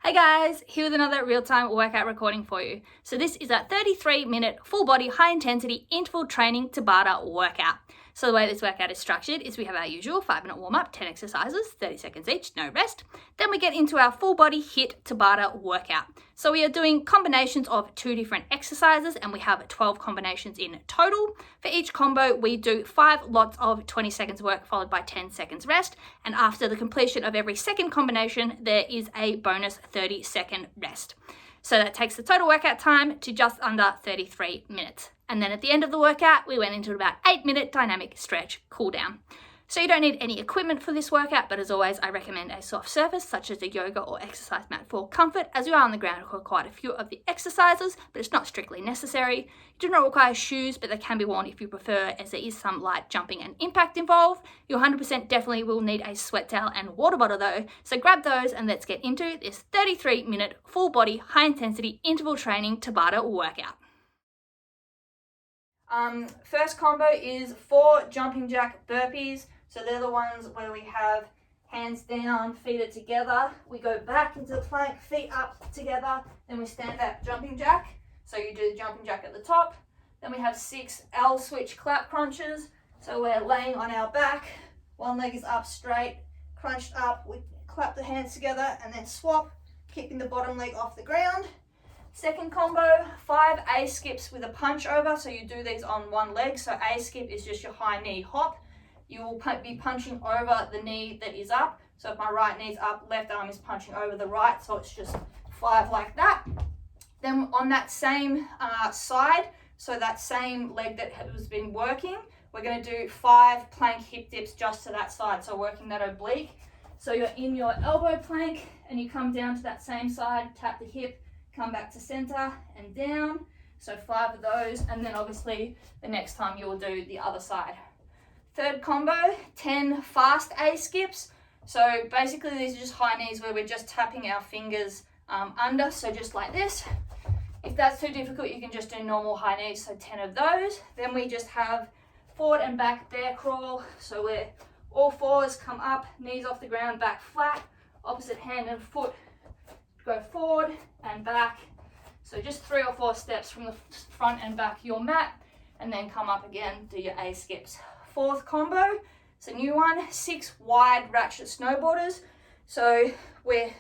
Hey guys, here with another real-time workout recording for you. So this is a 33-minute full-body, high-intensity interval training Tabata workout. So the way this workout is structured is we have our usual 5-minute warm-up, 10 exercises, 30 seconds each, no rest. Then we get into our full-body HIIT Tabata workout. So we are doing combinations of 2 different exercises and we have 12 combinations in total. For each combo, we do 5 lots of 20 seconds work followed by 10 seconds rest. And after the completion of every second combination, there is a bonus 30-second rest. So that takes the total workout time to just under 33 minutes. And then at the end of the workout, we went into about 8-minute dynamic stretch cool down. So you don't need any equipment for this workout, but as always, I recommend a soft surface such as a yoga or exercise mat for comfort, as you are on the ground for quite a few of the exercises, but it's not strictly necessary. You do not require shoes, but they can be worn if you prefer, as there is some light jumping and impact involved. You 100% definitely will need a sweat towel and water bottle though, so grab those and let's get into this 33-minute full body, high intensity interval training Tabata workout. First combo is 4 jumping jack burpees. So they're the ones where we have hands down, feet are together. We go back into the plank, feet up together. Then we stand up jumping jack. So you do the jumping jack at the top. Then we have 6 L switch clap crunches. So we're laying on our back. One leg is up straight, crunched up. We clap the hands together and then swap, keeping the bottom leg off the ground. Second combo, 5 A skips with a punch over. So you do these on one leg. So A skip is just your high knee hop. You will be punching over the knee that is up. So if my right knee's up, left arm is punching over the right. So it's just 5 like that. Then on that same side, so that same leg that has been working, we're going to do 5 plank hip dips just to that side. So working that oblique. So you're in your elbow plank and you come down to that same side, tap the hip, come back to center and down. So 5 of those. And then obviously the next time you will do the other side. Third combo, 10 fast A skips. So basically these are just high knees where we're just tapping our fingers under, so just like this. If that's too difficult, you can just do normal high knees, so 10 of those. Then we just have forward and back bear crawl. So we're all fours, come up, knees off the ground, back flat, opposite hand and foot, go forward and back. So just 3 or 4 steps from the front and back of your mat, and then come up again, do your A skips. Fourth combo, it's a new one, 6 wide ratchet snowboarders. So we're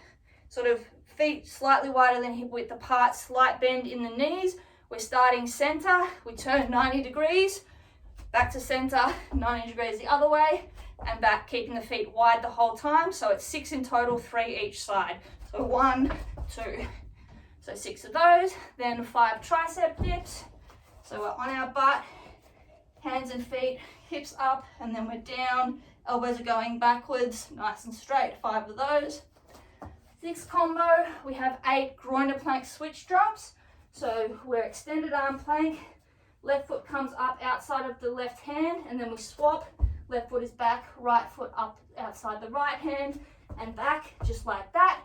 sort of feet slightly wider than hip width apart, slight bend in the knees. We're starting center, we turn 90 degrees, back to center, 90 degrees the other way, and back, keeping the feet wide the whole time. So it's 6 in total, 3 each side. So 1, 2, so 6 of those. Then 5 tricep dips. So we're on our butt, hands and feet, hips up, and then we're down, elbows are going backwards, nice and straight, 5 of those. 6th combo, we have 8 groiner plank switch jumps. So we're extended arm plank, left foot comes up outside of the left hand, and then we swap, left foot is back, right foot up outside the right hand, and back, just like that.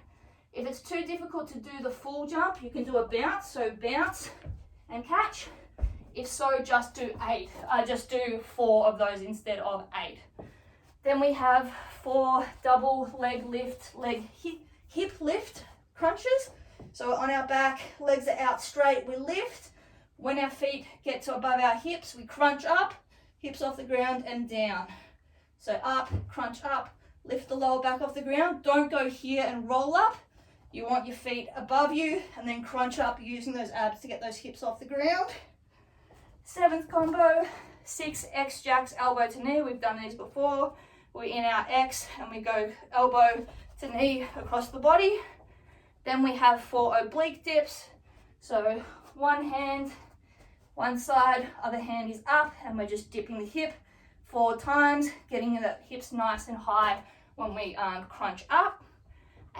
If it's too difficult to do the full jump, you can do a bounce, so bounce and catch. If so, just do 8. Just do 4 of those instead of 8. Then we have 4 double leg lift, hip lift crunches. So on our back, legs are out straight, we lift. When our feet get to above our hips, we crunch up, hips off the ground and down. So up, crunch up, lift the lower back off the ground. Don't go here and roll up. You want your feet above you and then crunch up using those abs to get those hips off the ground. 7th combo, 6 X jacks elbow to knee. We've done these before. We're in our X and we go elbow to knee across the body. Then we have 4 oblique dips. So one hand, one side, other hand is up, and we're just dipping the hip 4 times, getting the hips nice and high when we crunch up.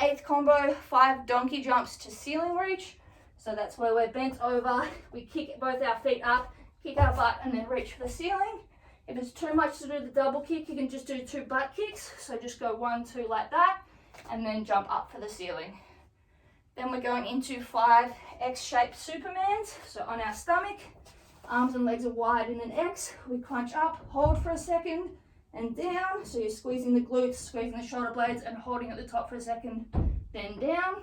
8th combo, 5 donkey jumps to ceiling reach. So that's where we're bent over. We kick both our feet up, kick our butt, and then reach for the ceiling. If it's too much to do the double kick, you can just do 2 butt kicks. So just go 1, 2 like that, and then jump up for the ceiling. Then we're going into 5 X-shaped Supermans. So on our stomach, arms and legs are wide in an X. We crunch up, hold for a second, and down. So you're squeezing the glutes, squeezing the shoulder blades, and holding at the top for a second, then down.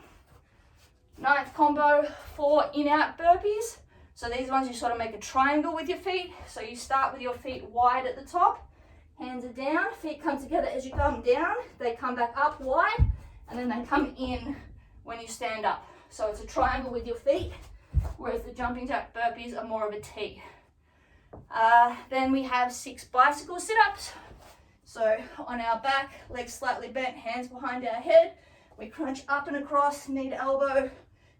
Ninth combo, 4 in-out burpees. So these ones you sort of make a triangle with your feet. So you start with your feet wide at the top, hands are down, feet come together as you come down, they come back up wide, and then they come in when you stand up. So it's a triangle with your feet, whereas the jumping jack burpees are more of a T. Then we have 6 bicycle sit-ups. So on our back, legs slightly bent, hands behind our head, we crunch up and across, knee to elbow,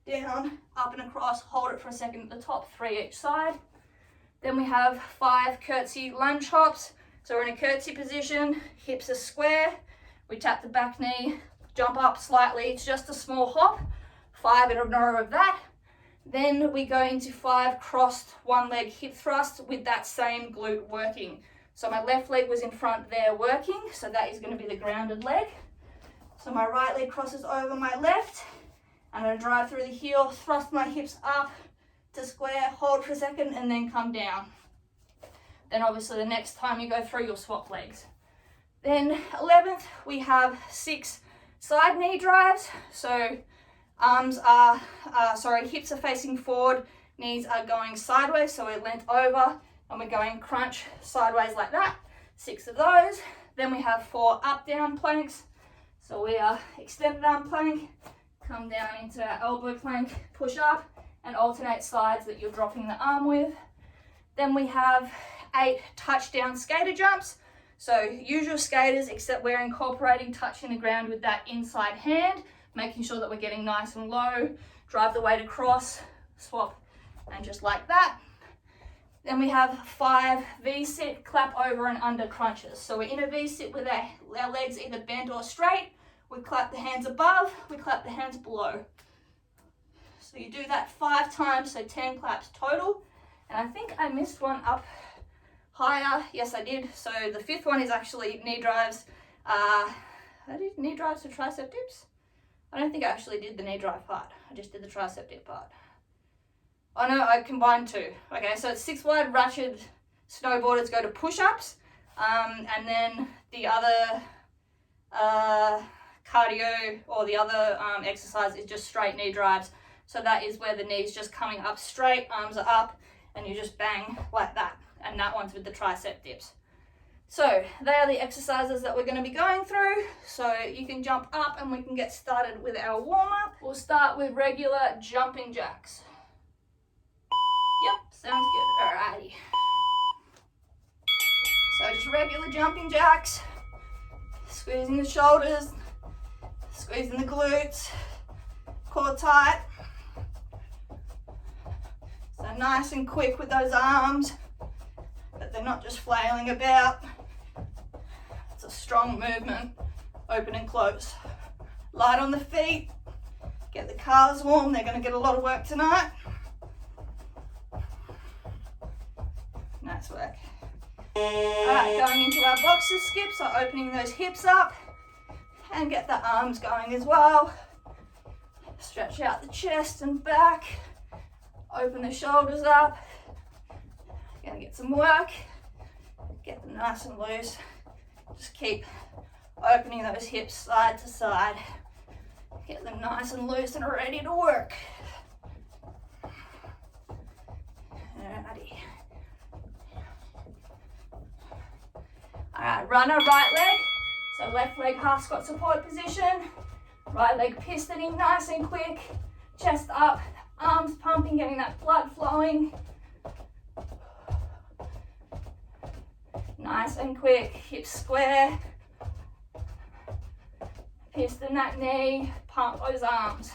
down, up and across, hold it for a second at the top, 3 each side. Then we have 5 curtsy lunge hops. So we're in a curtsy position, hips are square, we tap the back knee, jump up slightly, it's just a small hop, 5 in a row of that. Then we go into 5 crossed one leg hip thrust with that same glute working. So my left leg was in front there working, so that is going to be the grounded leg. So my right leg crosses over my left. I'm going to drive through the heel, thrust my hips up to square, hold for a second, and then come down. Then obviously the next time you go through, you'll swap legs. Then 11th, we have 6 side knee drives. So hips are facing forward, knees are going sideways, so we're leant over and we're going crunch sideways like that. 6 of those. Then we have 4 up down planks. So we are extended arm plank, come down into our elbow plank, push up, and alternate sides that you're dropping the arm with. Then we have 8 touchdown skater jumps. So usual skaters, except we're incorporating touching the ground with that inside hand, making sure that we're getting nice and low, drive the weight across, swap, and just like that. Then we have 5 V-sit, clap over and under crunches. So we're in a V-sit with our legs either bent or straight. We clap the hands above, we clap the hands below. So you do that 5 times, so 10 claps total. And I think I missed one up higher. Yes, I did. So the 5th one is actually knee drives. I did knee drives to tricep dips. I don't think I actually did the knee drive part. I just did the tricep dip part. Oh no, I combined 2. Okay, so it's 6 wide ratchet snowboarders go to push-ups. And then the other cardio or the other exercise is just straight knee drives. So that is where the knee's just coming up straight, arms are up, and you just bang like that. And that one's with the tricep dips. So they are the exercises that we're going to be going through. So you can jump up and we can get started with our warm-up. We'll start with regular jumping jacks. Yep, sounds good. Alrighty. So just regular jumping jacks. Squeezing the shoulders, squeezing the glutes, core tight. So nice and quick with those arms, but they're not just flailing about. It's a strong movement, open and close. Light on the feet, get the calves warm, they're going to get a lot of work tonight. Nice work. Alright, going into our boxer skips, so opening those hips up and get the arms going as well. Stretch out the chest and back, open the shoulders up. Gonna get some work, get them nice and loose. Just keep opening those hips side to side. Get them nice and loose and ready to work. Alrighty. Alright, runner, right leg. So left leg half squat support position. Right leg pistoning nice and quick. Chest up, arms pumping, getting that blood flowing. Nice and quick, hips square. Piston that knee, pump those arms.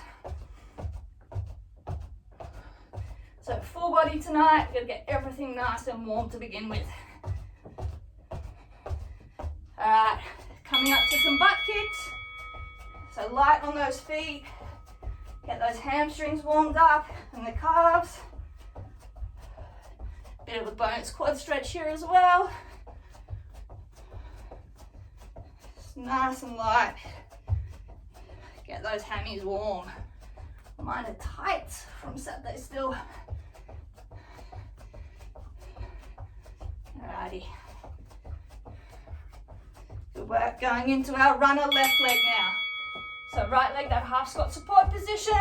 So full body tonight, we're gonna get everything nice and warm to begin with. Alright, coming up to some butt kicks. So light on those feet, get those hamstrings warmed up and the calves. Bit of a bonus quad stretch here as well. Just nice and light. Get those hammies warm. Mine are tight from Saturday still. Alrighty. Good work going into our runner left leg now. So right leg, that half squat support position.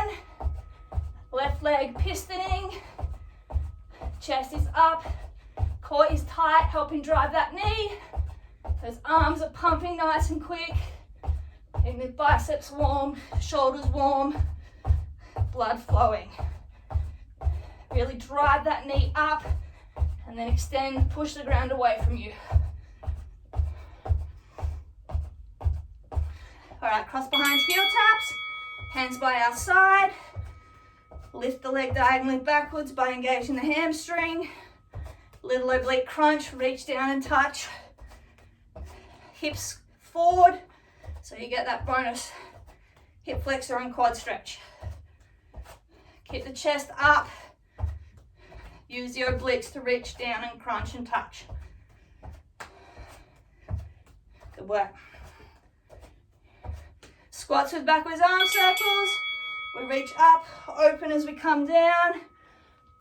Left leg pistoning, chest is up, core is tight, helping drive that knee. Those arms are pumping nice and quick. Getting the biceps warm, shoulders warm, blood flowing. Really drive that knee up and then extend, push the ground away from you. All right, cross behind heel taps, hands by our side. Lift the leg diagonally backwards by engaging the hamstring. Little oblique crunch, reach down and touch. Hips forward, so you get that bonus hip flexor and quad stretch. Keep the chest up. Use the obliques to reach down and crunch and touch. Good work. Squats with backwards arm circles. We reach up, open as we come down,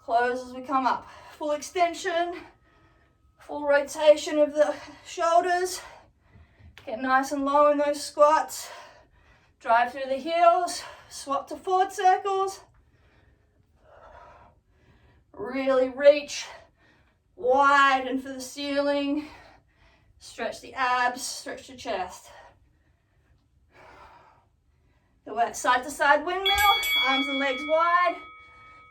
close as we come up. Full extension, full rotation of the shoulders. Get nice and low in those squats. Drive through the heels, swap to forward circles. Really reach wide and for the ceiling. Stretch the abs, stretch the chest. Good work, side to side windmill, arms and legs wide.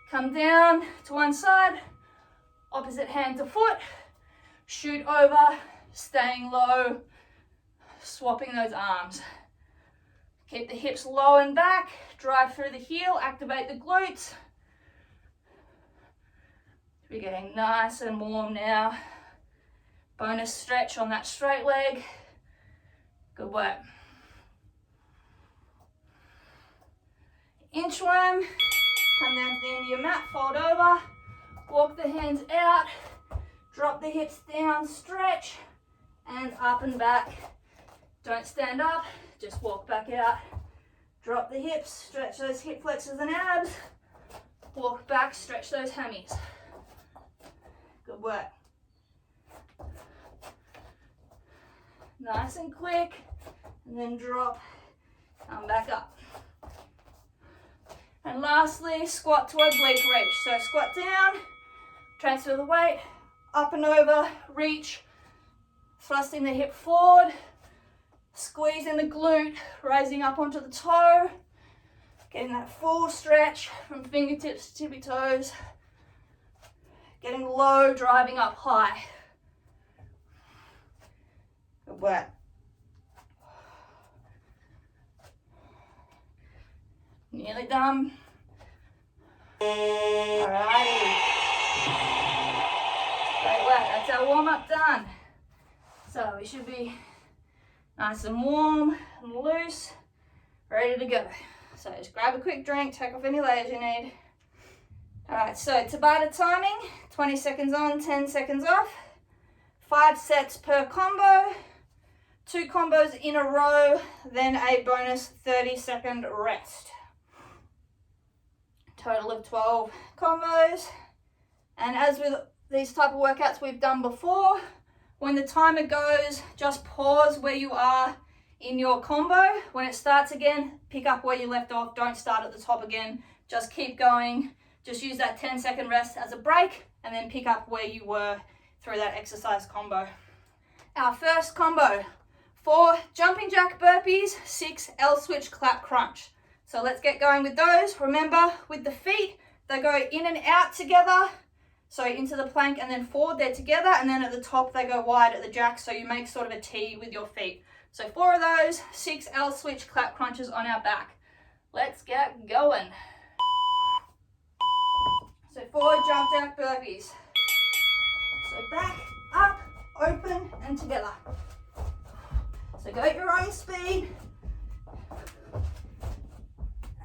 Come down to one side, opposite hand to foot. Shoot over, staying low, swapping those arms. Keep the hips low and back, drive through the heel, activate the glutes. We're getting nice and warm now. Bonus stretch on that straight leg. Good work. Inchworm, come down to the end of your mat, fold over, walk the hands out, drop the hips down, stretch, and up and back. Don't stand up, just walk back out. Drop the hips, stretch those hip flexors and abs, walk back, stretch those hammies. Good work. Nice and quick, and then drop, come back up. And lastly, squat to oblique reach. So squat down, transfer the weight, up and over, reach, thrusting the hip forward, squeezing the glute, raising up onto the toe, getting that full stretch from fingertips to tippy toes, getting low, driving up high. Good work. Nearly done. Alrighty. Great work. That's our warm up done. So we should be nice and warm and loose, ready to go. So just grab a quick drink, take off any layers you need. Alright, so Tabata timing, 20 seconds on, 10 seconds off. 5 sets per combo. 2 combos in a row, then a bonus 30-second rest. Total of 12 combos. And as with these type of workouts we've done before, when the timer goes, just pause where you are in your combo. When it starts again, pick up where you left off. Don't start at the top again. Just keep going. Just use that 10-second rest as a break and then pick up where you were through that exercise combo. Our first combo, 4 jumping jack burpees, 6 L switch clap crunch. So let's get going with those. Remember, with the feet, they go in and out together. So into the plank and then forward, they're together. And then at the top, they go wide at the jack. So you make sort of a T with your feet. So 4 of those, 6 L switch clap crunches on our back. Let's get going. So 4 jump jack burpees. So back, up, open, and together. So go at your own speed.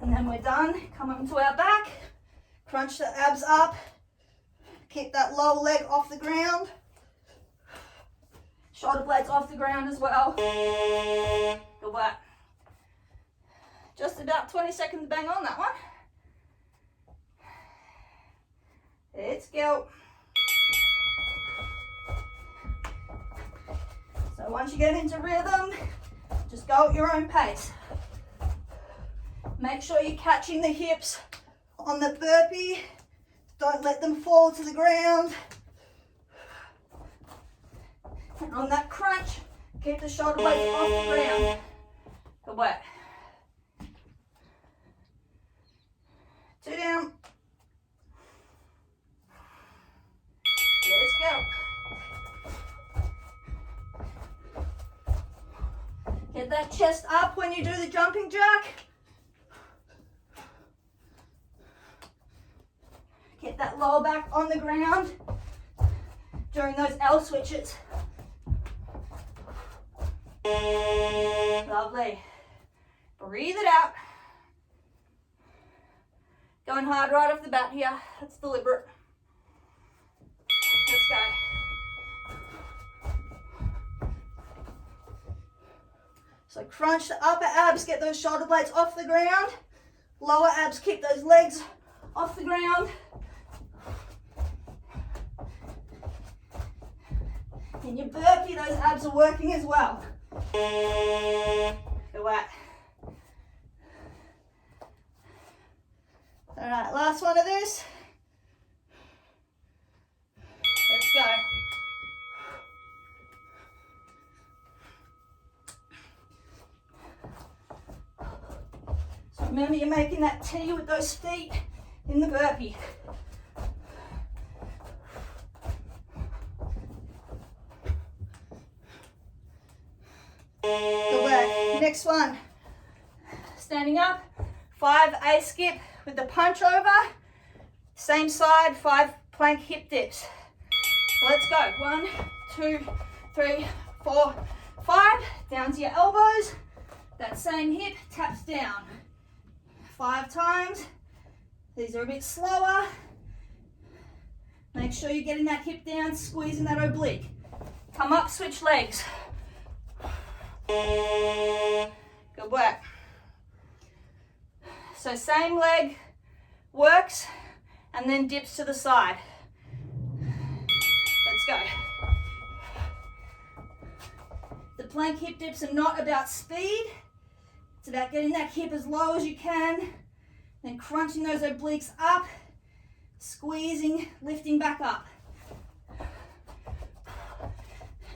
And then we're done. Come onto our back. Crunch the abs up. Keep that lower leg off the ground. Shoulder blades off the ground as well. Good work. Just about 20 seconds bang on that one. Let's go. So once you get into rhythm, just go at your own pace. Make sure you're catching the hips On the burpee, don't let them fall to the ground. And on that crunch, keep the shoulder blades off the ground. Good work. 2 down. Let's go. Get that chest up when you do the jumping jack. Get that lower back on the ground during those L switches. Lovely. Breathe it out. Going hard right off the bat here. That's deliberate. Let's go. So crunch the upper abs, get those shoulder blades off the ground. Lower abs, keep those legs off the ground. In your burpee, those abs are working as well. Good work. All right, last one of this. Let's go. So remember, you're making that T with those feet in the burpee. Good work. Next one. Standing up, 5 A skip with the punch over. Same side, 5 plank hip dips. So let's go. 1, 2, 3, 4, 5. Down to your elbows. That same hip taps down. 5 times. These are a bit slower. Make sure you're getting that hip down, squeezing that oblique. Come up, switch legs. Good work. So same leg works and then dips to the side. Let's go. The plank hip dips are not about speed. It's about getting that hip as low as you can, then crunching those obliques up, squeezing, lifting back up.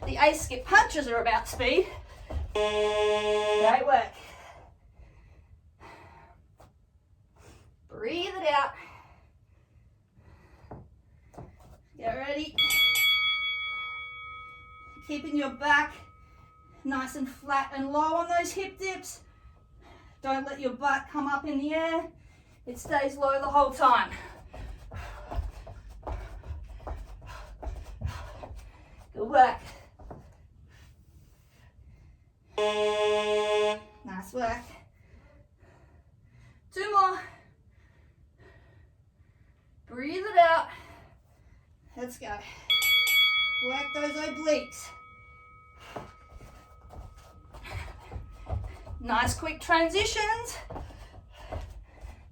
The A skip punches are about speed. Great work. Breathe it out. Get ready. Keeping your back nice and flat and low on those hip dips. Don't let your butt come up in the air. It stays low the whole time. Good work. Nice work. 2 more. Breathe it out. Let's go. Work those obliques. Nice quick transitions.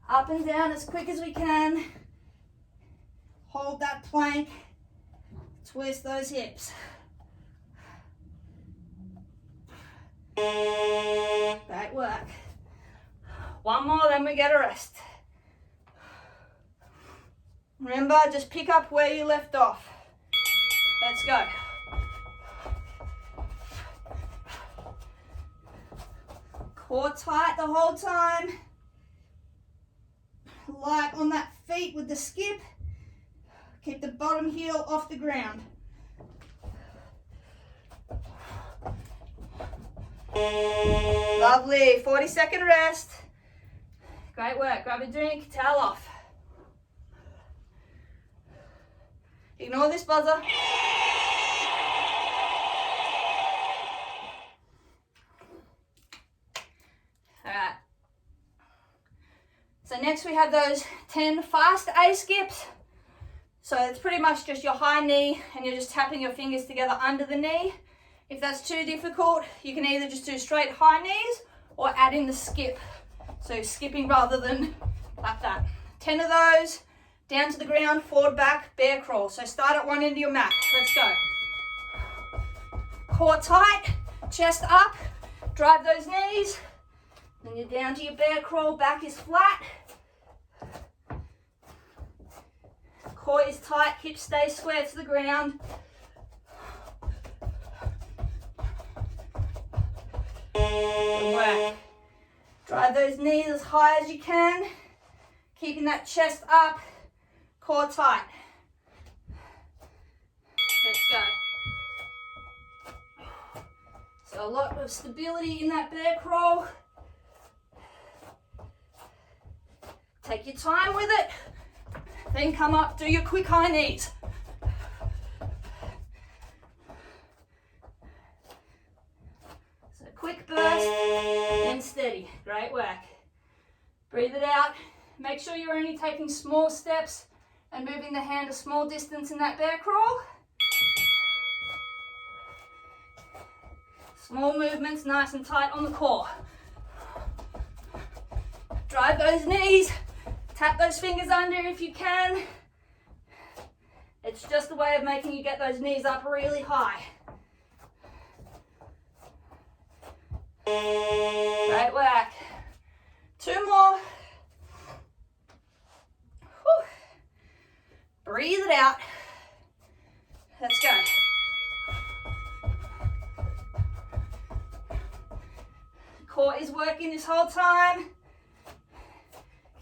Up and down as quick as we can. Hold that plank. Twist those hips. Great work. 1 more, then we get a rest. Remember, just pick up where you left off. Let's go. Core tight the whole time. Light on that feet with the skip. Keep the bottom heel off the ground. Lovely. 40-second rest. Great work. Grab your drink, towel off. Ignore this buzzer. Alright. So next we have those 10 fast A skips. So it's pretty much just your high knee and you're just tapping your fingers together under the knee. If that's too difficult, you can either just do straight high knees or add in the skip. So skipping rather than like that. 10 of those, down to the ground, forward, back, bear crawl. So start at one end of your mat. Let's go. Core tight, chest up, drive those knees. Then you're down to your bear crawl, back is flat. core is tight, hips stay square to the ground. Good work. Drive those knees as high as you can, keeping that chest up, core tight. Let's go. So a lot of stability in that bear crawl. Take your time with it. Then come up, do your quick high knees. So quick burst, then steady. Great work. Breathe it out. Make sure you're only taking small steps and moving the hand a small distance in that bear crawl. Small movements, nice and tight on the core. Drive those knees. Tap those fingers under if you can. It's just a way of making you get those knees up really high. Great work. 2 more. Whew. Breathe it out. Let's go. Core is working this whole time.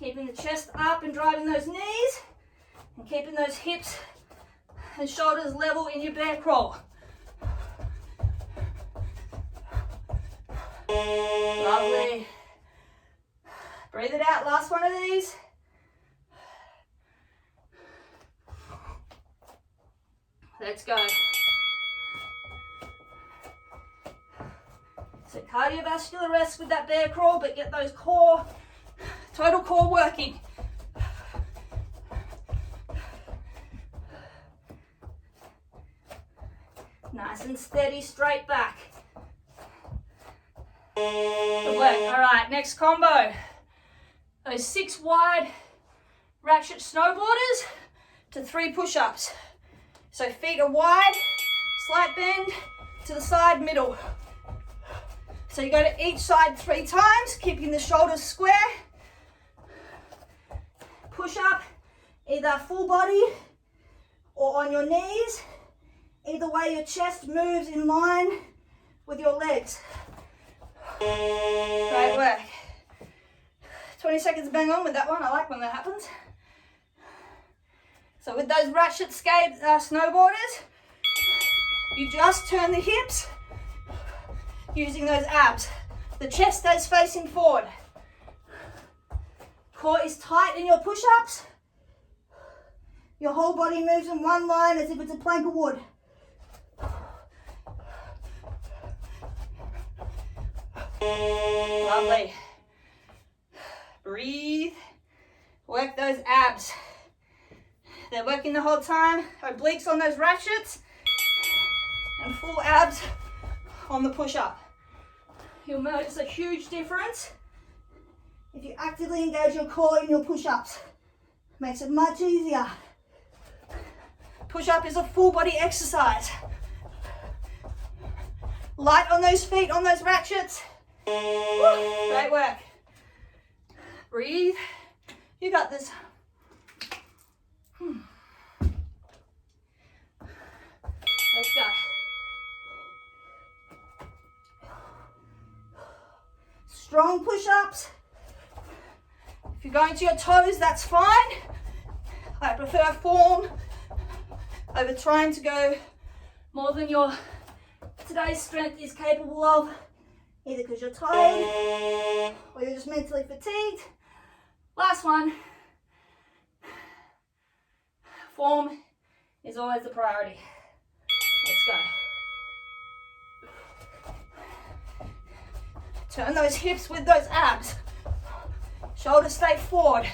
Keeping the chest up and driving those knees, and keeping those hips and shoulders level in your bear crawl. Lovely. Breathe it out, last one of these. Let's go. So cardiovascular rest with that bear crawl, but get those core, total core working. Nice and steady, straight back. Good work. All right, next combo. Those 6 wide ratchet snowboarders to 3 push-ups. So feet are wide, slight bend to the side, middle. So you go to each side 3 times, keeping the shoulders square. Push up, either full body or on your knees. Either way, your chest moves in line with your legs. Great work. 20 seconds bang on with that one. I like when that happens. So with those ratchet snowboarders, you just turn the hips using those abs. The chest stays facing forward. Core is tight in your push-ups. Your whole body moves in one line as if it's a plank of wood. Lovely. Breathe. Work those abs. They're working the whole time. Obliques on those ratchets and full abs on the push-up. You'll notice a huge difference if you actively engage your core in your push-ups. Makes it much easier. Push-up is a full body exercise. Light on those feet, on those ratchets. Woo, great work. Breathe. You got this. Let's go. Strong push-ups. If you're going to your toes, that's fine. I prefer form over trying to go more than your today's strength is capable of, either because you're tired or you're just mentally fatigued. Last one. Form is always the priority. Let's go. Turn those hips with those abs. Shoulders stay forward.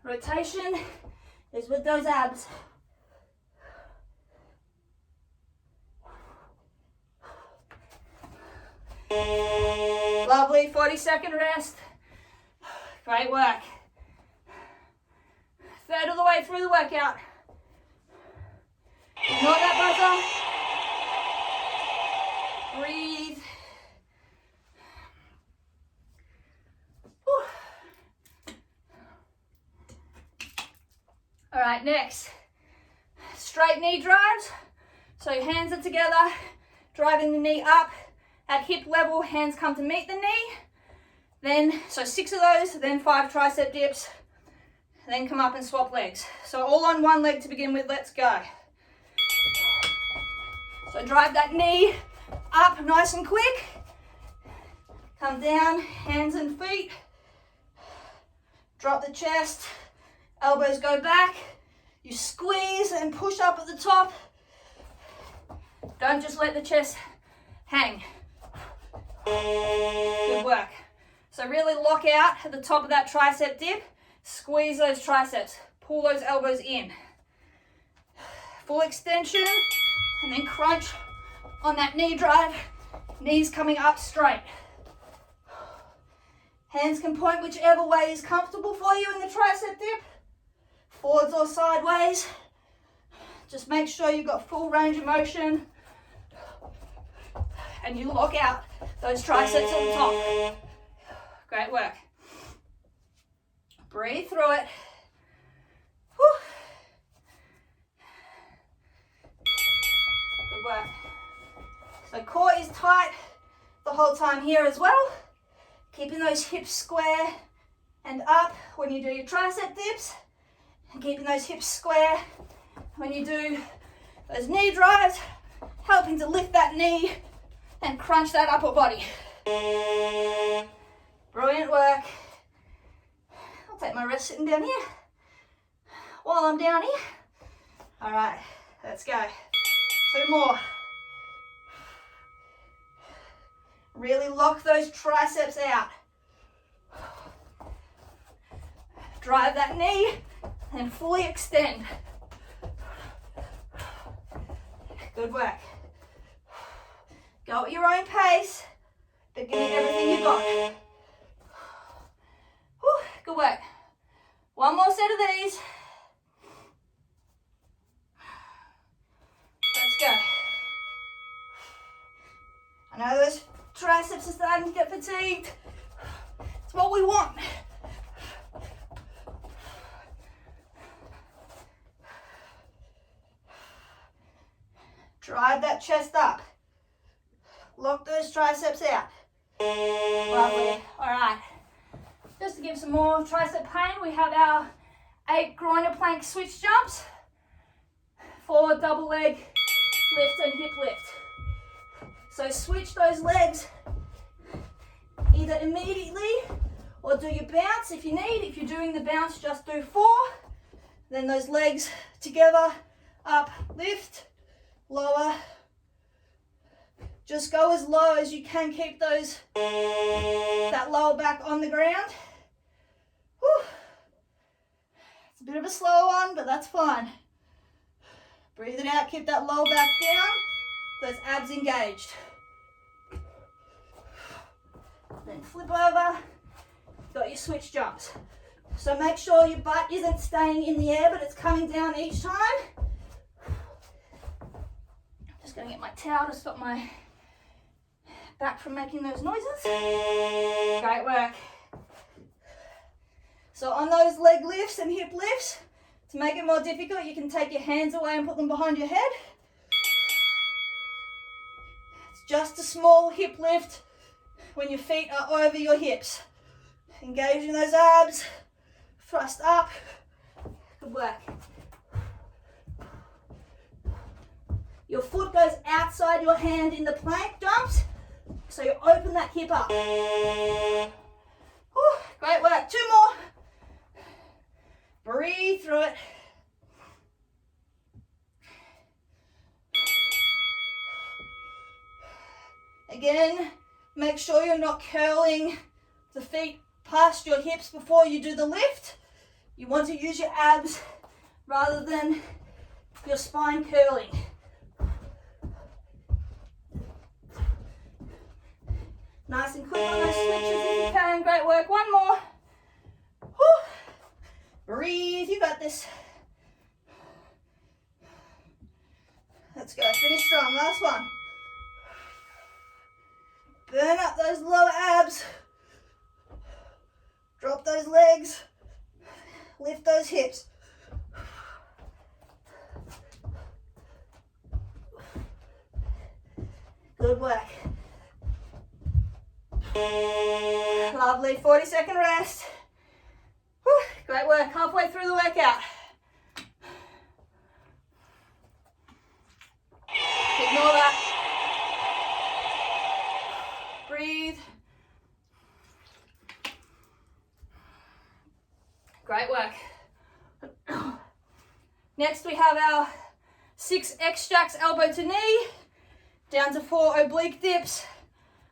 Rotation is with those abs. Lovely, 40-second rest. Great work. Third of the way through the workout. Ignore that buzzer. Breathe. Whew. All right, next, straight knee drives. So your hands are together, driving the knee up at hip level, hands come to meet the knee. Then, so 6 of those, then 5 tricep dips, then come up and swap legs. So all on one leg to begin with, let's go. So drive that knee up nice and quick. Come down, hands and feet. Drop the chest, elbows go back. You squeeze and push up at the top. Don't just let the chest hang. Good work. So really lock out at the top of that tricep dip. Squeeze those triceps. Pull those elbows in. Full extension. And then crunch on that knee drive. Knees coming up straight. Hands can point whichever way is comfortable for you in the tricep dip. Forwards or sideways. Just make sure you've got full range of motion. And you lock out those triceps at the top. Great work. Breathe through it. Whew. Good work. So core is tight the whole time here as well. Keeping those hips square and up when you do your tricep dips. And keeping those hips square when you do those knee drives. Helping to lift that knee and crunch that upper body. Brilliant work. I'll take my rest sitting down here while I'm down here. All right, let's go. 2 more. Really lock those triceps out. Drive that knee and fully extend. Good work. Go at your own pace, but give it everything you got. Whew, good work. 1 more set of these. Let's go. I know those triceps are starting to get fatigued. It's what we want. Drive that chest up. Lock those triceps out. Lovely. All right. Just to give some more tricep pain, we have our 8 groiner plank switch jumps for double leg lift and hip lift. So switch those legs either immediately or do your bounce if you need. If you're doing the bounce, just do 4. Then those legs together, up, lift, lower. Just go as low as you can. Keep those, that lower back on the ground. Whew. It's a bit of a slow one, but that's fine. Breathe it out, keep that lower back down. Those abs engaged. Then flip over, got your switch jumps. So make sure your butt isn't staying in the air, but it's coming down each time. Just gonna get my towel to stop my back from making those noises. Great work. So on those leg lifts and hip lifts, to make it more difficult, you can take your hands away and put them behind your head. It's just a small hip lift when your feet are over your hips. Engaging those abs, thrust up. Good work. Your foot goes outside your hand in the plank jumps, so you open that hip up. Whew, great work. 2 more. Breathe through it. Again, make sure you're not curling the feet past your hips before you do the lift. You want to use your abs rather than your spine curling. Nice and quick on those switches if you can. Great work. 1 more. Whew. Breathe. You got this. Let's go. Finish strong. Last one. Burn up those lower abs. Drop those legs. Lift those hips. Good work. Lovely. 40-second rest. Whew, great work. Halfway through the workout. Ignore that. Breathe. Great work. Next we have our 6 X-jacks elbow to knee, down to 4 oblique dips.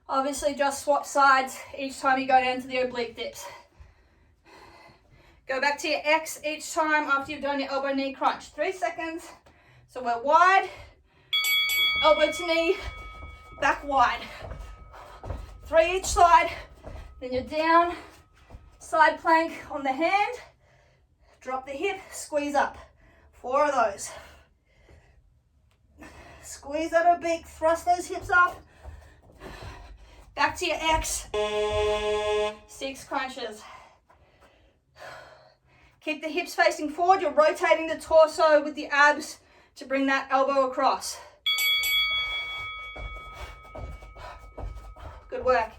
Obviously just swap sides each time you go down to the oblique dips. Go back to your X each time after you've done your elbow knee crunch. 3 seconds. So we're wide, elbow to knee, back wide. 3 each side, then you're down, side plank on the hand, drop the hip, squeeze up. 4 of those. Squeeze that oblique, thrust those hips up. Back to your X. 6 crunches. Keep the hips facing forward. You're rotating the torso with the abs to bring that elbow across. Good work.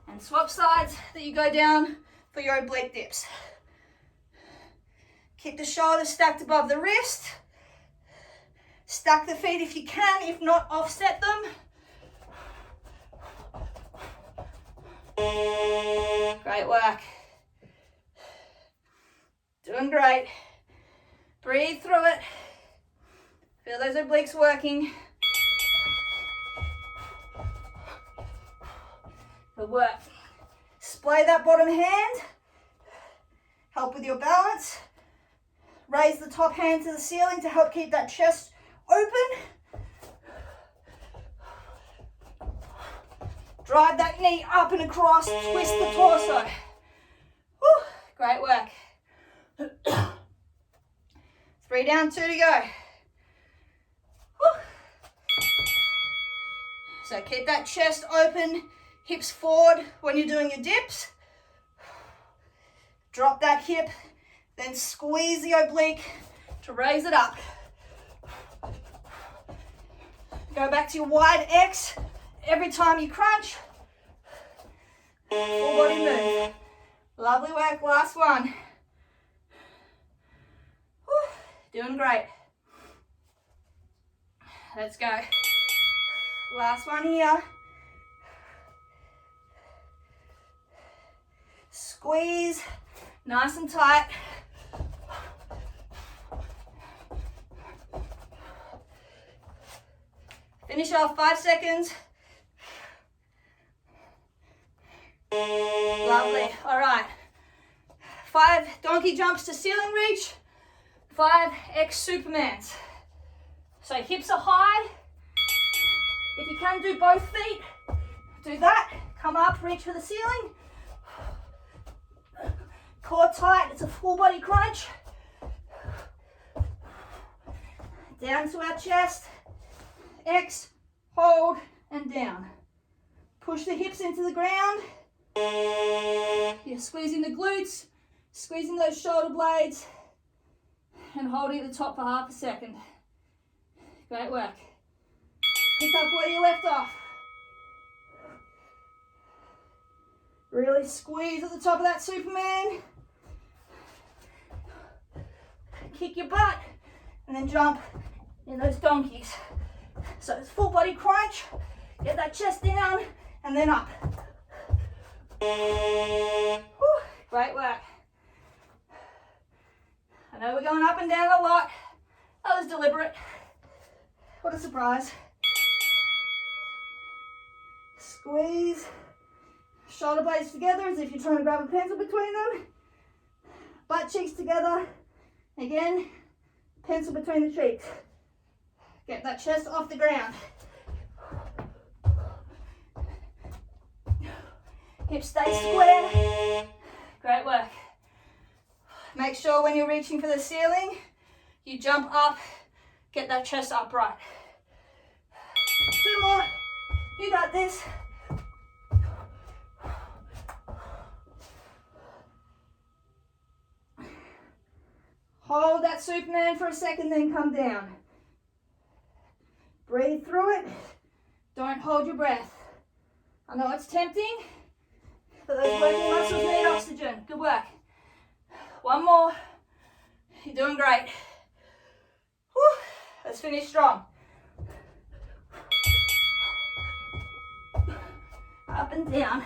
And swap sides that you go down for your oblique dips. Keep the shoulders stacked above the wrist. Stack the feet if you can, if not, offset them. Great work. Doing great. Breathe through it. Feel those obliques working. Good work. Splay that bottom hand. Help with your balance. Raise the top hand to the ceiling to help keep that chest open. Drive that knee up and across, twist the torso. Woo, great work. 3 down, 2 to go. Woo. So keep that chest open, hips forward when you're doing your dips. Drop that hip, then squeeze the oblique to raise it up. Go back to your wide X every time you crunch. Full body move. Lovely work, last one. Whew, doing great. Let's go. Last one here. Squeeze, nice and tight. Finish off 5 seconds. Lovely. All right. 5 donkey jumps to ceiling reach. 5 X Supermans. So hips are high. If you can do both feet, do that. Come up, reach for the ceiling. Core tight. It's a full body crunch. Down to our chest. X, hold, and down. Push the hips into the ground. You're squeezing the glutes, squeezing those shoulder blades, and holding at the top for half a second. Great work. Pick up where you left off. Really squeeze at the top of that Superman. Kick your butt, and then jump in those donkeys. So it's full body crunch, get that chest down, and then up. Whew, great work. I know we're going up and down a lot. That was deliberate. What a surprise. Squeeze shoulder blades together as if you're trying to grab a pencil between them. Butt cheeks together. Again, pencil between the cheeks. Get that chest off the ground. Hips stay square. Great work. Make sure when you're reaching for the ceiling, you jump up, get that chest upright. 2 more. You got this. Hold that Superman for a second, then come down. Breathe through it. Don't hold your breath. I know it's tempting, but those working muscles need oxygen. Good work. One more. You're doing great. Whew. Let's finish strong. Up and down.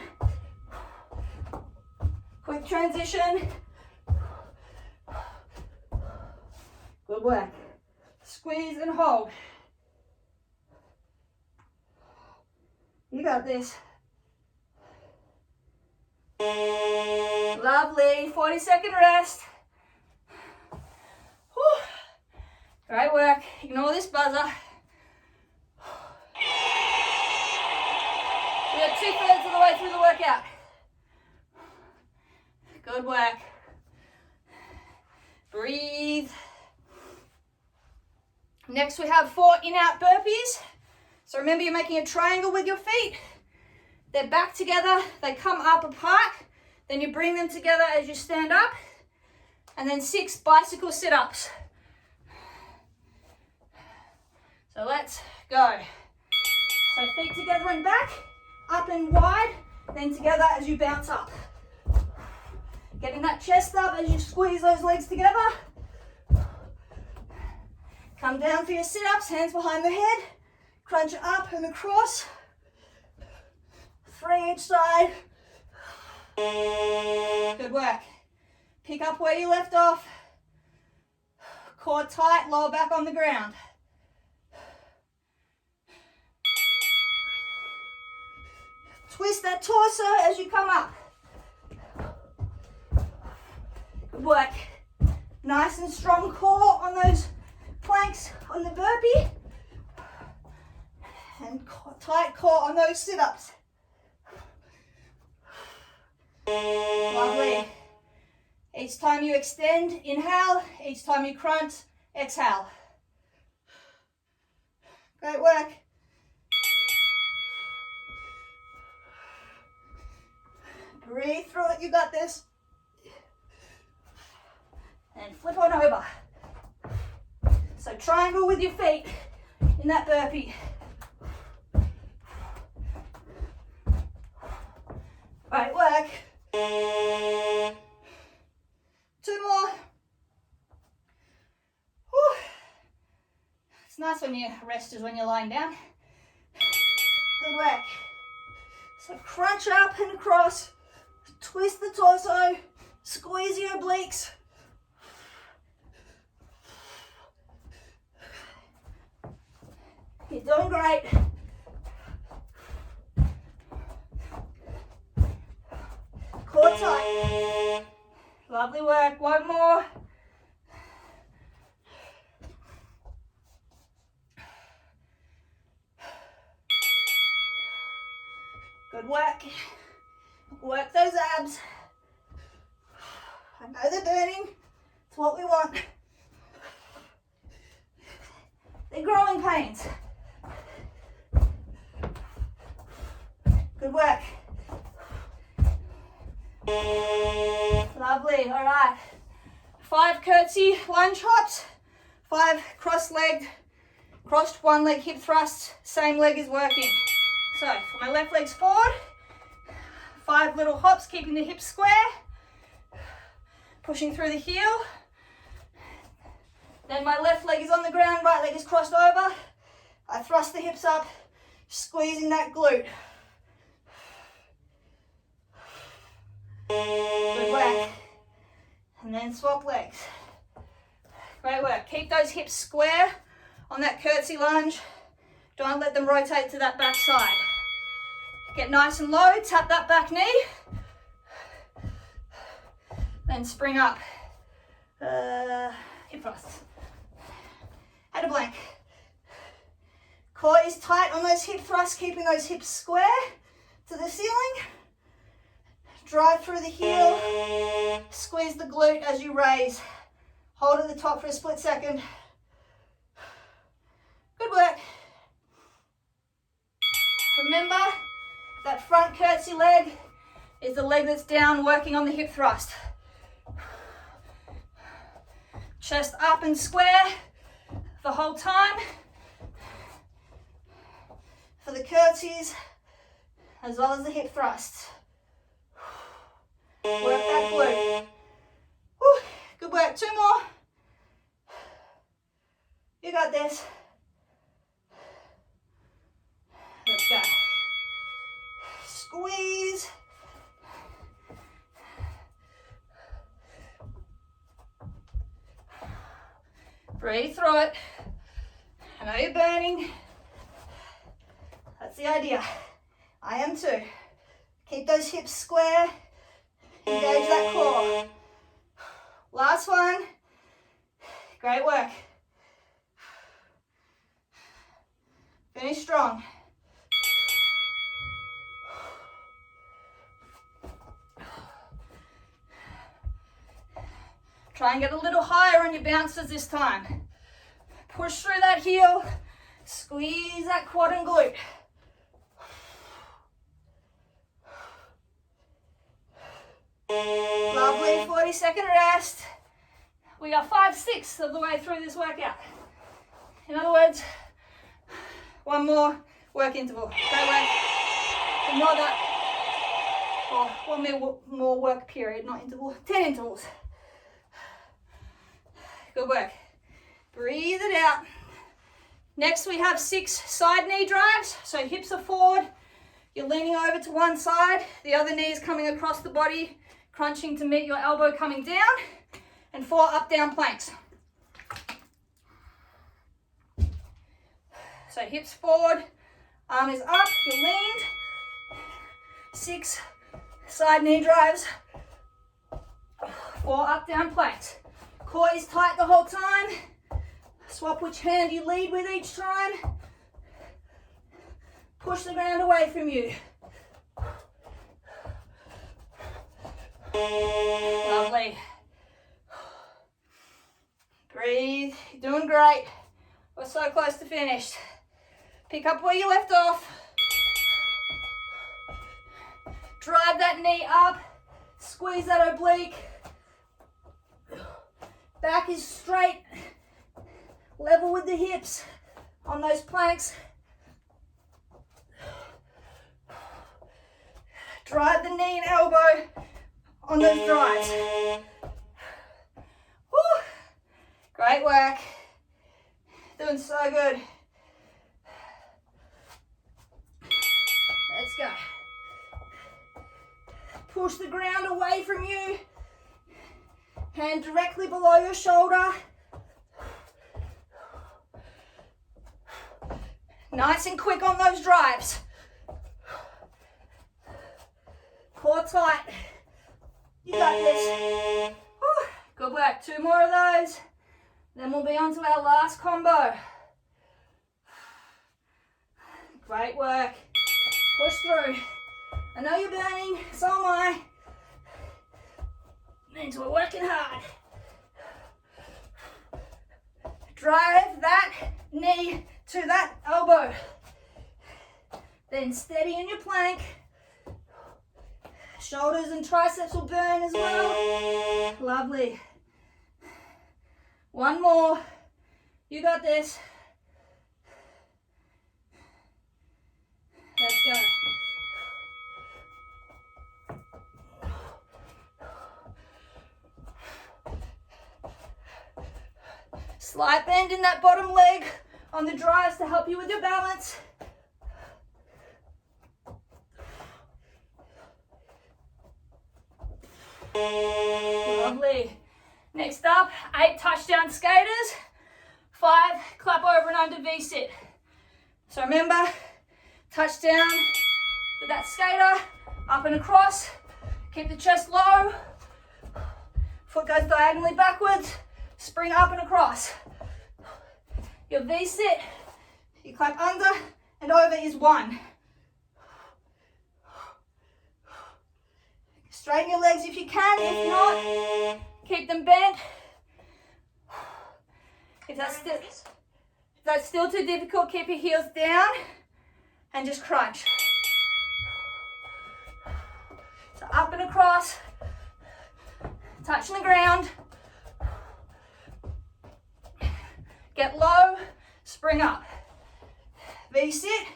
Quick transition. Good work. Squeeze and hold. You got this. Lovely. 40-second rest. Whew. Great work. Ignore this buzzer. We are 2/3 of the way through the workout. Good work. Breathe. Next we have 4 in-out burpees. So remember, you're making a triangle with your feet. They're back together, they come up apart, then you bring them together as you stand up, and then 6 bicycle sit-ups. So let's go. So feet together and back, up and wide, then together as you bounce up. Getting that chest up as you squeeze those legs together. Come down for your sit-ups, hands behind the head. Crunch it up and across. 3 each side. Good work. Pick up where you left off. Core tight, lower back on the ground. Twist that torso as you come up. Good work. Nice and strong core on those planks on the burpee. And tight core on those sit-ups. Lovely. Each time you extend, inhale. Each time you crunch, exhale. Great work. Breathe through it, you got this. And flip on over. So triangle with your feet in that burpee. Great work. 2 more. Whew. It's nice when you rest is when you're lying down. Good work. So crunch up and across. Twist the torso. Squeeze your obliques. You're doing great. Core tight. Lovely work. 1 more. Good work. Work those abs. I know they're burning. It's what we want. They're growing pains. Good work. Lovely. All right. 5 curtsy lunge hops. 5 cross-legged, crossed 1 leg hip thrusts. Same leg is working. So my left leg's forward. 5 little hops, keeping the hips square. Pushing through the heel. Then my left leg is on the ground, right leg is crossed over. I thrust the hips up, squeezing that glute. Good work. And then swap legs. Great work. Keep those hips square on that curtsy lunge. Don't let them rotate to that back side. Get nice and low, tap that back knee. Then spring up. Hip thrusts. At a blank. Core is tight on those hip thrusts, keeping those hips square to the ceiling. Drive through the heel. Squeeze the glute as you raise. Hold at the top for a split second. Good work. Remember, that front curtsy leg is the leg that's down, working on the hip thrust. Chest up and square the whole time. For the curtsies as well as the hip thrusts. Work that glute. Whew. Good work. 2 more. You got this. Let's go. Squeeze. Breathe through it. I know you're burning. That's the idea. I am too. Keep those hips square. Engage that core. Last one. Great work. Finish strong. Try and get a little higher on your bounces this time. Push through that heel. Squeeze that quad and glute. Lovely, 40-second rest. We are 5/6 of the way through this workout. In other words, 1 more work interval. Great work. Ignore that. Or 1 more work period, not interval. 10 intervals. Good work. Breathe it out. Next we have 6 side knee drives. So hips are forward. You're leaning over to one side. The other knee is coming across the body, crunching to meet your elbow coming down. And 4 up down planks. So hips forward, arm is up, you're leaned. 6 side knee drives. 4 up down planks. Core is tight the whole time. Swap which hand you lead with each time. Push the ground away from you. Lovely. Breathe. You're doing great. We're so close to finished. Pick up where you left off. Drive that knee up. Squeeze that oblique. Back is straight. Level with the hips on those planks. Drive the knee and elbow on those drives. Woo. Great work. Doing so good. Let's go. Push the ground away from you. Hand directly below your shoulder. Nice and quick on those drives. Core tight. You got this. Whew. Good work. 2 more of those. Then we'll be on to our last combo. Great work. Push through. I know you're burning. So am I. Means we're working hard. Drive that knee to that elbow. Then steady in your plank. Shoulders and triceps will burn as well. Lovely. 1 more. You got this. Let's go. Slight bend in that bottom leg on the drives to help you with your balance. Lovely. Next up, 8 touchdown skaters, 5 clap over and under V-sit. So remember, touchdown with that skater, up and across, keep the chest low, foot goes diagonally backwards, spring up and across. Your V-sit, you clap under and over is 1. Straighten your legs if you can, if not, keep them bent. If that's still too difficult, keep your heels down and just crunch. So up and across, touching the ground. Get low, spring up. V-sit,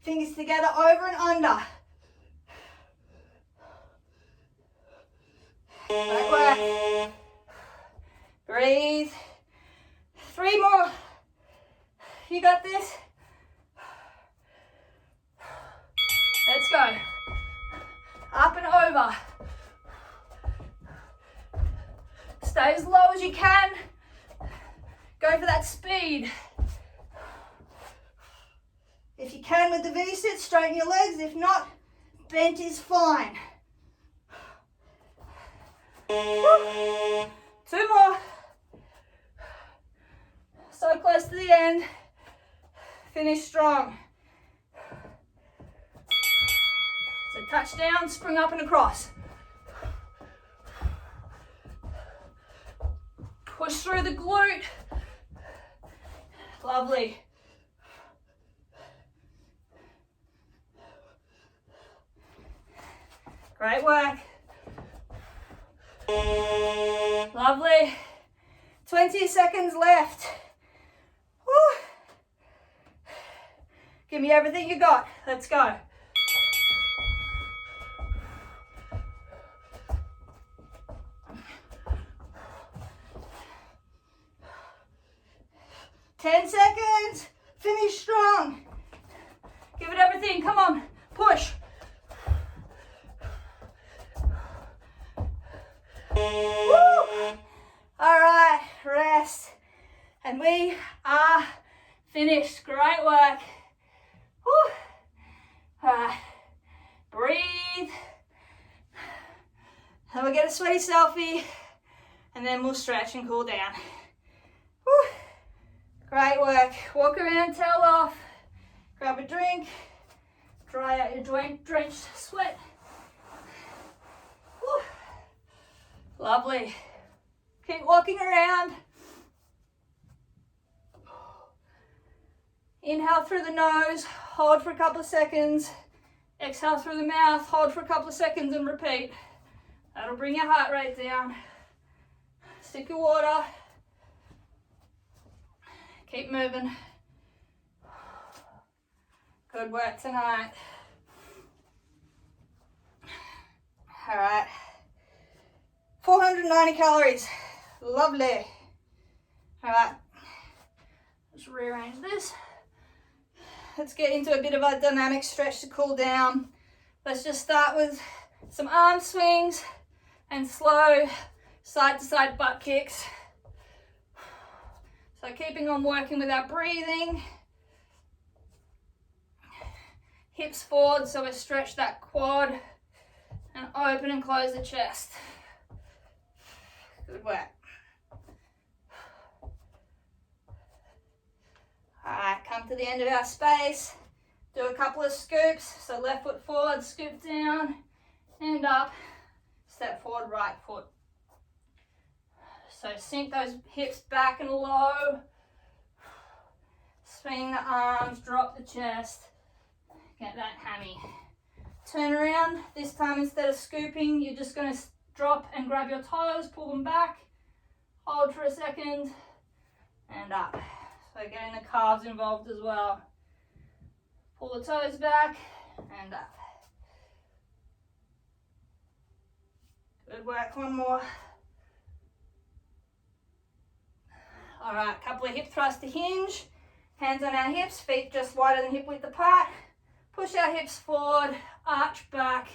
Fingers together, over and under. Great work. Breathe. 3 more. You got this. Let's go. Up and over. Stay as low as you can. Go for that speed. If you can with the V-sit, straighten your legs. If not, bent is fine. 2 more. So close to the end. Finish strong. So touch down, spring up and across. Push through the glute. Lovely. Great work. Lovely. 20 seconds left. Woo. Give me everything you got. Let's go. Ten seconds. Finish strong. Give it everything. Come on. Push. Woo. All right. Rest. And we are finished. Great work. Woo. All right. Breathe. And we'll get a sweaty selfie. And then we'll stretch and cool down. Woo. Great work. Walk around, towel off, grab a drink, dry out your drenched sweat. Woo. Lovely. Keep walking around. Inhale through the nose, hold for a couple of seconds. Exhale through the mouth, hold for a couple of seconds and repeat. That'll bring your heart rate down. Sip your water. Keep moving. Good work tonight. All right. 490 calories. Lovely. All right. Let's rearrange this. Let's get into a bit of a dynamic stretch to cool down. Let's just start with some arm swings and slow side to side butt kicks. So keeping on working with our breathing. Hips forward so we stretch that quad and open and close the chest. Good work. Alright, come to the end of our space. Do a couple of scoops. So left foot forward, scoop down and up. Step forward, right foot. So sink those hips back and low. Swing the arms, drop the chest. Get that hammy. Turn around. This time instead of scooping, you're just going to drop and grab your toes, pull them back. Hold for a second and up. So getting the calves involved as well. Pull the toes back and up. Good work, one more. All right, couple of hip thrusts to hinge. Hands on our hips, feet just wider than hip width apart. Push our hips forward, arch back.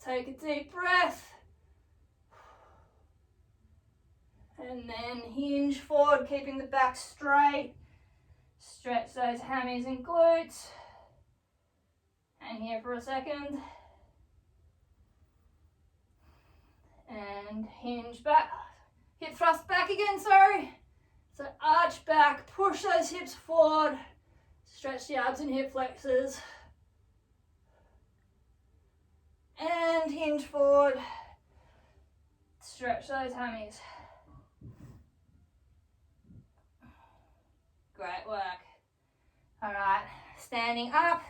Take a deep breath. And then hinge forward, keeping the back straight. Stretch those hammies and glutes. Hang here for a second. And hinge back. Hip thrust back again, sorry. So arch back, push those hips forward. Stretch the abs and hip flexors. And hinge forward. Stretch those hammies. Great work. All right, standing up,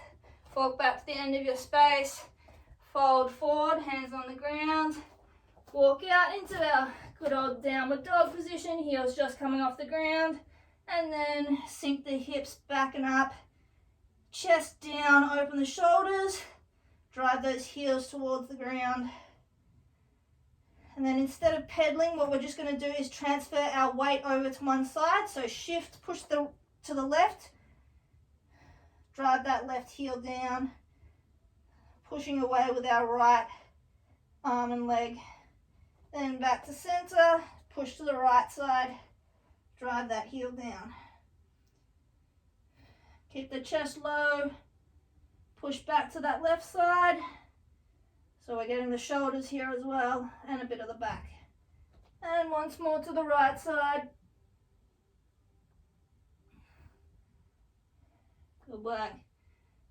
walk back to the end of your space, fold forward, hands on the ground, walk out into our good old downward dog position, heels just coming off the ground, and then sink the hips back and up, chest down, open the shoulders, drive those heels towards the ground. And then instead of pedaling, what we're just going to do is transfer our weight over to one side. So shift, push to the left, drive that left heel down, pushing away with our right arm and leg. Then back to center, push to the right side, drive that heel down. Keep the chest low, push back to that left side. So we're getting the shoulders here as well, and a bit of the back. And once more to the right side. Good work.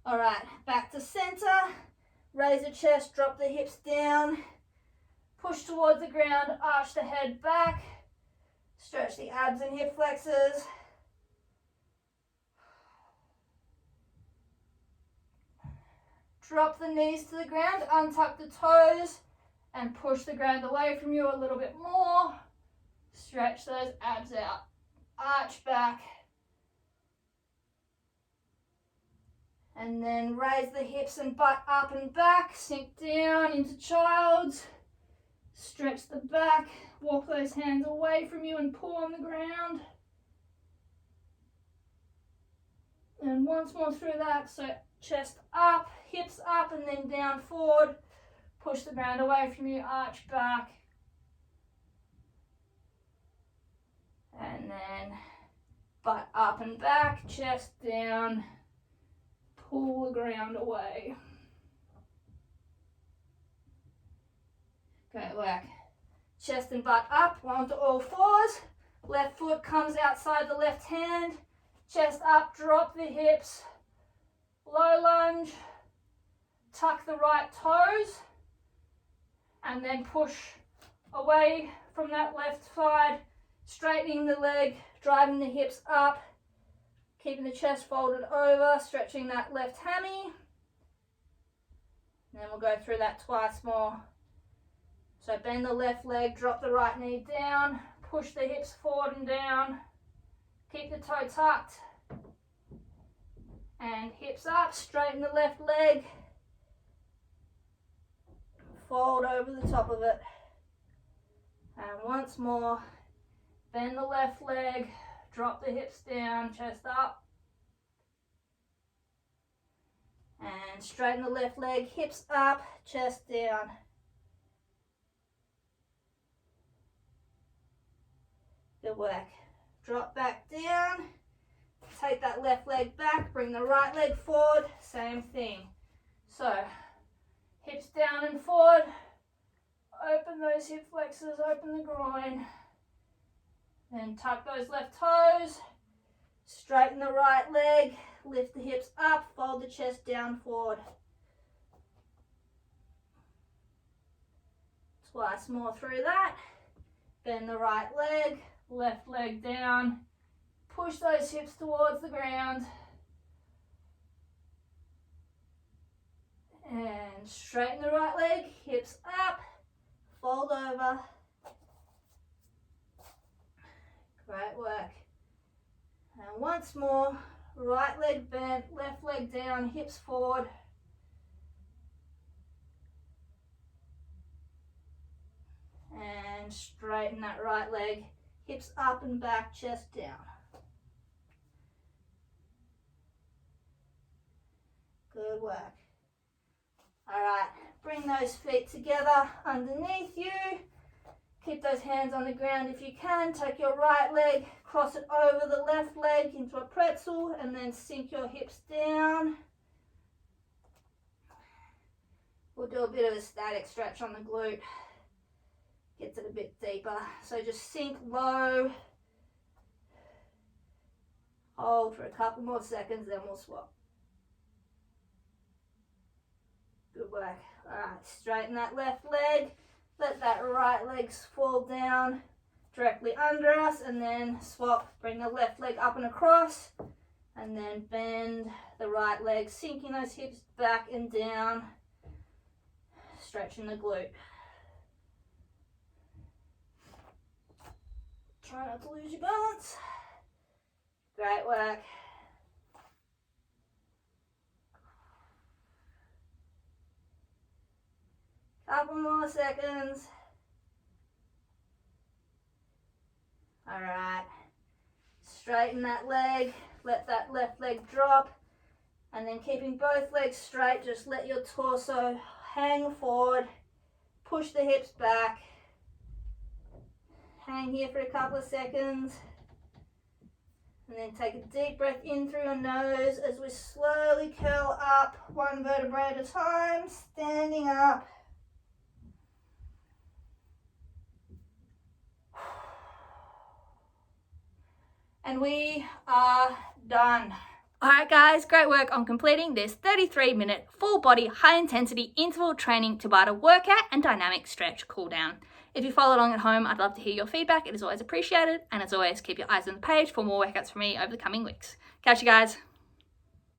All right, back to center. Raise the chest, drop the hips down. Push towards the ground, arch the head back. Stretch the abs and hip flexors. Drop the knees to the ground, untuck the toes, and push the ground away from you a little bit more. Stretch those abs out. Arch back. And then raise the hips and butt up and back. Sink down into child's. Stretch the back. Walk those hands away from you and pull on the ground. And once more through that, so chest up, hips up, and then down forward. Push the ground away from you, arch back. And then butt up and back, chest down, pull the ground away. Great work. Chest and butt up, onto all fours. Left foot comes outside the left hand. Chest up, drop the hips. Low lunge. Tuck the right toes. And then push away from that left side. Straightening the leg, driving the hips up. Keeping the chest folded over, stretching that left hammy. And then we'll go through that twice more. So bend the left leg, drop the right knee down, push the hips forward and down, keep the toe tucked, and hips up, straighten the left leg, fold over the top of it, and once more, bend the left leg, drop the hips down, chest up, and straighten the left leg, hips up, chest down. Good work. Drop back down. Take that left leg back. Bring the right leg forward. Same thing. So, hips down and forward. Open those hip flexors. Open the groin. Then tuck those left toes. Straighten the right leg. Lift the hips up. Fold the chest down forward. Twice more through that. Bend the right leg. Left leg down, push those hips towards the ground, and straighten the right leg, hips up, fold over. Great work. And once more, right leg bent, left leg down, hips forward. And straighten that right leg. Hips up and back, chest down. Good work. All right, bring those feet together underneath you. Keep those hands on the ground if you can. Take your right leg, cross it over the left leg into a pretzel, and then sink your hips down. We'll do a bit of a static stretch on the glute. Gets it a bit deeper. So just sink low. Hold for a couple more seconds, then we'll swap. Good work. Alright, straighten that left leg. Let that right leg fall down directly under us, and then swap. Bring the left leg up and across, and then bend the right leg, sinking those hips back and down, stretching the glute. Try not to lose your balance. Great work. Couple more seconds. All right. Straighten that leg. Let that left leg drop. And then keeping both legs straight, just let your torso hang forward. Push the hips back. Hang here for a couple of seconds. And then take a deep breath in through your nose as we slowly curl up, one vertebrae at a time, standing up. And we are done. Alright guys, great work on completing this 33-minute full body high intensity interval training Tabata workout and dynamic stretch cool down. If you follow along at home, I'd love to hear your feedback. It is always appreciated. And as always, keep your eyes on the page for more workouts from me over the coming weeks. Catch you guys.